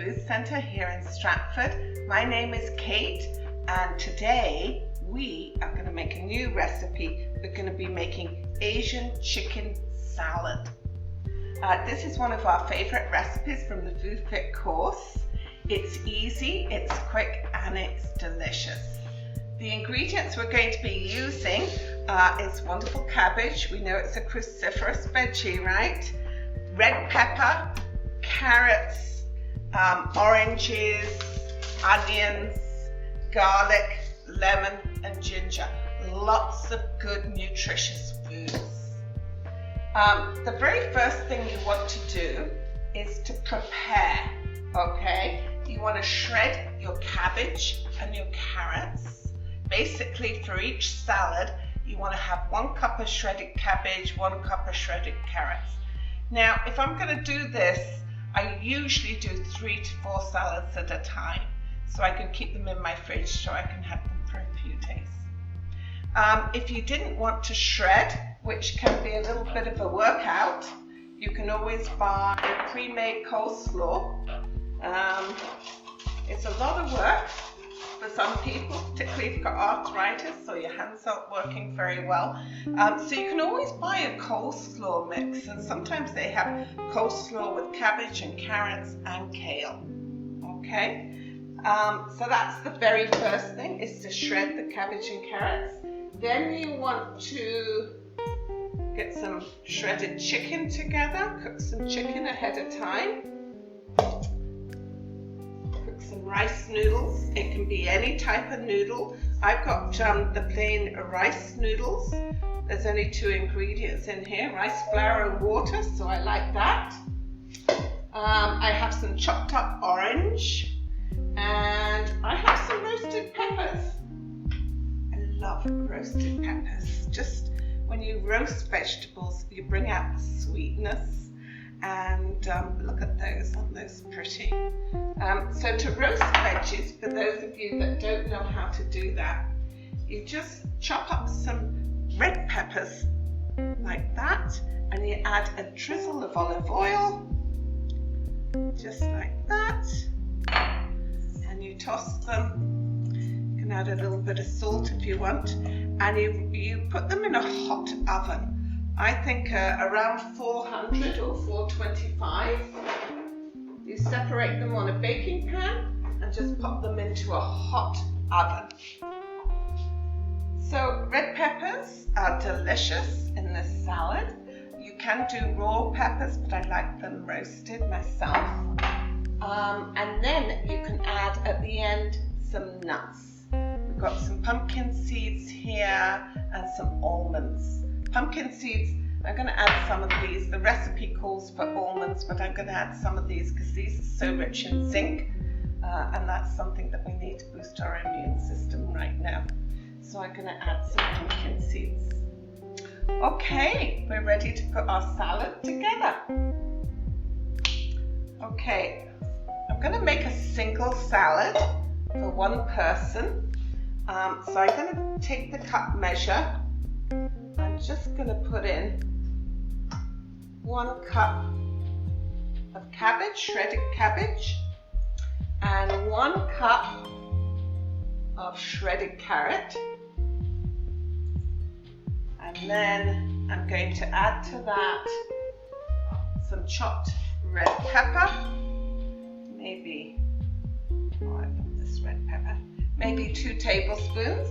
Food Centre here in Stratford. My name is Kate, and today we are going to make a new recipe. We're going to be making Asian chicken salad. This is one of our favourite recipes from the Food Fit course. It's easy, it's quick, and it's delicious. The ingredients we're going to be using is wonderful cabbage. We know it's a cruciferous veggie, right? Red pepper, carrots, oranges, onions, garlic, lemon, and ginger. Lots of good nutritious foods. The very first thing you want to do is to prepare, okay? You want to shred your cabbage and your carrots. Basically, for each salad, you want to have 1 cup of shredded cabbage, 1 cup of shredded carrots. Now, if I'm going to do this, I usually do 3 to 4 salads at a time, so I can keep them in my fridge so I can have them for a few days. If you didn't want to shred, which can be a little bit of a workout, you can always buy pre-made coleslaw. It's a lot of work for some people, particularly if you've got arthritis or your hands aren't working very well. So you can always buy a coleslaw mix, and sometimes they have coleslaw with cabbage and carrots and kale. Okay, so that's the very first thing, is to shred the cabbage and carrots. Then you want to get some shredded chicken together, cook some chicken ahead of time. Some rice noodles. It can be any type of noodle. I've got the plain rice noodles. There's only 2 ingredients in here, rice flour and water, so I like that. I have some chopped up orange, and I have some roasted peppers. I love roasted peppers. Just when you roast vegetables, you bring out the sweetness. And look at those, aren't those pretty? So to roast veggies, for those of you that don't know how to do that, you just chop up some red peppers like that, and you add a drizzle of olive oil, just like that, and you toss them. You can add a little bit of salt if you want, and you put them in a hot oven. I think around 400 or 425. You separate them on a baking pan and just pop them into a hot oven. So red peppers are delicious in this salad. You can do raw peppers, but I like them roasted myself. And then you can add at the end some nuts. We've got some pumpkin seeds here and some almonds. Pumpkin seeds, I'm going to add some of these. The recipe calls for almonds, but I'm going to add some of these because these are so rich in zinc, and that's something that we need to boost our immune system right now. So I'm going to add some pumpkin seeds. Okay, we're ready to put our salad together. Okay, I'm going to make a single salad for 1 person. So I'm going to take the cup measure. I'm just going to put in 1 cup of cabbage, shredded cabbage, and 1 cup of shredded carrot. And then I'm going to add to that some chopped red pepper, maybe, I love this red pepper, maybe 2 tablespoons.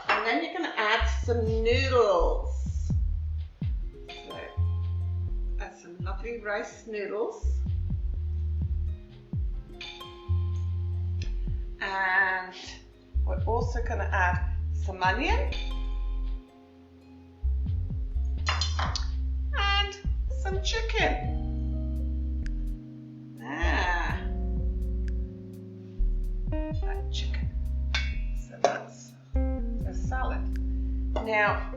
And then you're going to add some noodles. So, add some lovely rice noodles. And we're also going to add some onion. And some chicken. That chicken. So that's salad. Now,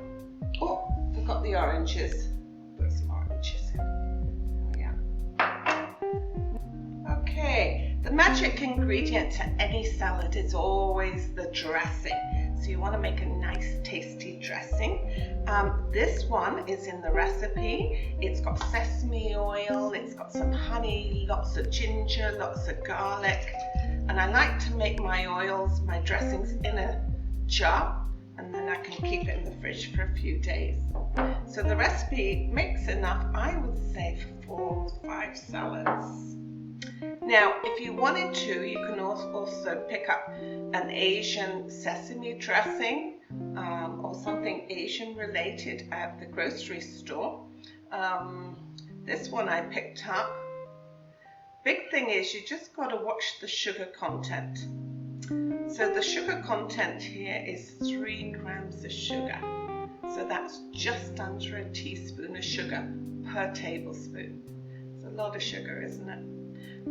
oh, forgot the oranges. Put some oranges in. Oh yeah. Okay, the magic ingredient to any salad is always the dressing. So you want to make a nice tasty dressing. This one is in the recipe. It's got sesame oil, it's got some honey, lots of ginger, lots of garlic. And I like to make my oils, my dressings in a jar, and then I can keep it in the fridge for a few days. So the recipe makes enough, I would say, for 4 or 5 salads. Now, if you wanted to, you can also pick up an Asian sesame dressing or something Asian related at the grocery store. This one I picked up. Big thing is you just got to watch the sugar content. So the sugar content here is 3 grams of sugar. So that's just under a teaspoon of sugar per tablespoon. It's a lot of sugar, isn't it?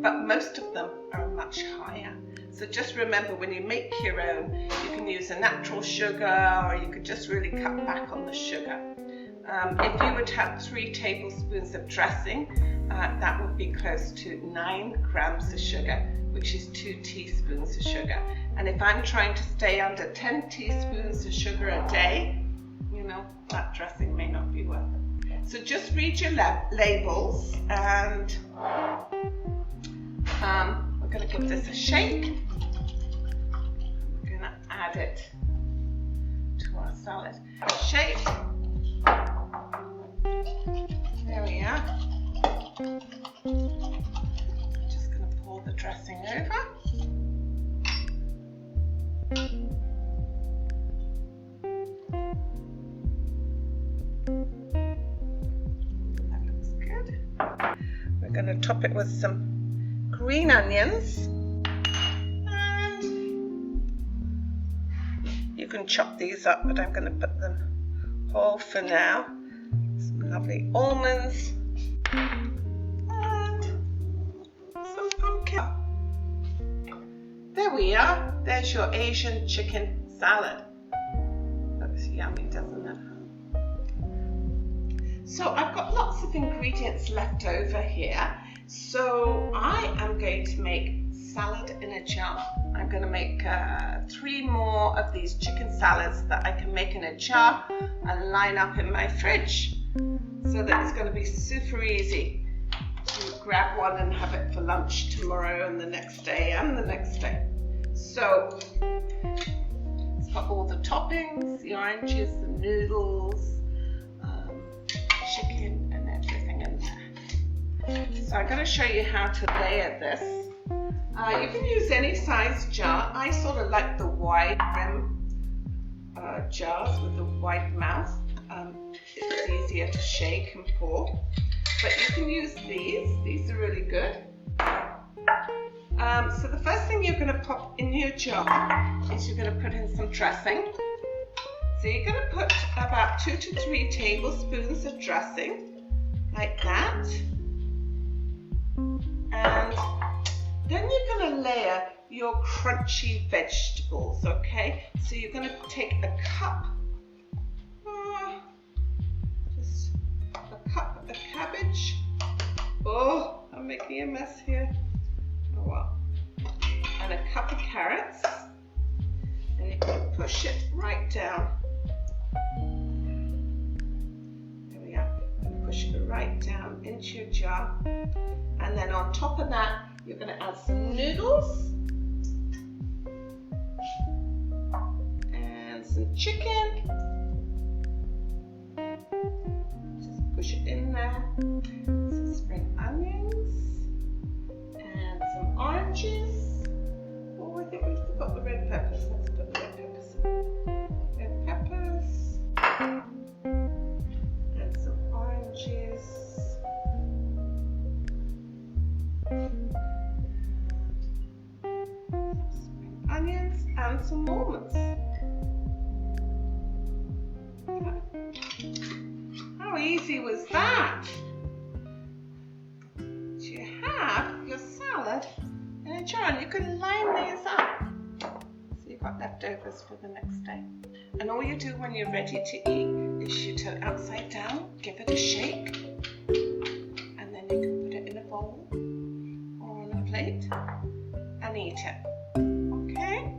But most of them are much higher. So just remember, when you make your own, you can use a natural sugar, or you could just really cut back on the sugar. If you would have 3 tablespoons of dressing, that would be close to 9 grams of sugar, which is 2 teaspoons of sugar. And if I'm trying to stay under 10 teaspoons of sugar a day, you know, that dressing may not be worth it. So just read your labels, and we're going to give this a shake. We're going to add it to our salad. Shake. There we are. Just going to pour the dressing over. That looks good. We're going to top it with some green onions, and you can chop these up, but I'm going to put them whole for now. Some lovely almonds and some pumpkin. There we are. There's your Asian chicken salad. Looks yummy, doesn't it? So I've got lots of ingredients left over here. So I am going to make salad in a jar. I'm going to make 3 more of these chicken salads that I can make in a jar and line up in my fridge, so that it's going to be super easy to grab one and have it for lunch tomorrow and the next day and the next day. So it's got all the toppings, the oranges, the noodles, chicken and everything in there. So I'm going to show you how to layer this. You can use any size jar. I sort of like the wide rim jars with the wide mouth. It's easier to shake and pour. But you can use these. These are really good. So the first thing you're going to pop in your jar is you're going to put in some dressing. So you're going to put about 2 to 3 tablespoons of dressing, like that. And then you're going to layer your crunchy vegetables, okay? So you're going to take a cup, just a cup of cabbage. Oh, I'm making a mess here. Oh well. And a cup of carrots. And you're going to push it right down. There we are. You're going to push it right down into your jar. And then on top of that, you're going to add some noodles and some chicken. Just push it in there. Some spring onions and some oranges. Oh, I think we forgot the red peppers. Let's put the red peppers in. Red peppers and some oranges. Spring onions and some almonds. How easy was that? So you have your salad in a jar, and you can line these up so you've got leftovers for the next day. And all you do when you're ready to eat is you turn it upside down, give it a shake, and then you can put it in a bowl or on a plate and eat it. Okay?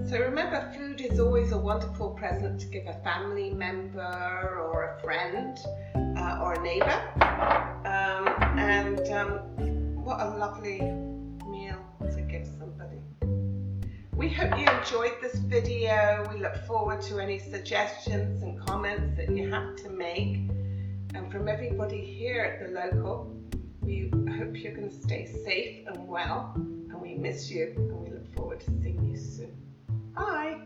So remember, food is always a wonderful present to give a family member or a friend or a neighbour. What a lovely meal to give somebody. We hope you enjoyed this video. We look forward to any suggestions and comments that you have to make. And from everybody here at the local, we hope you're going to stay safe and well. And we miss you, and we look forward to seeing you soon. Bye.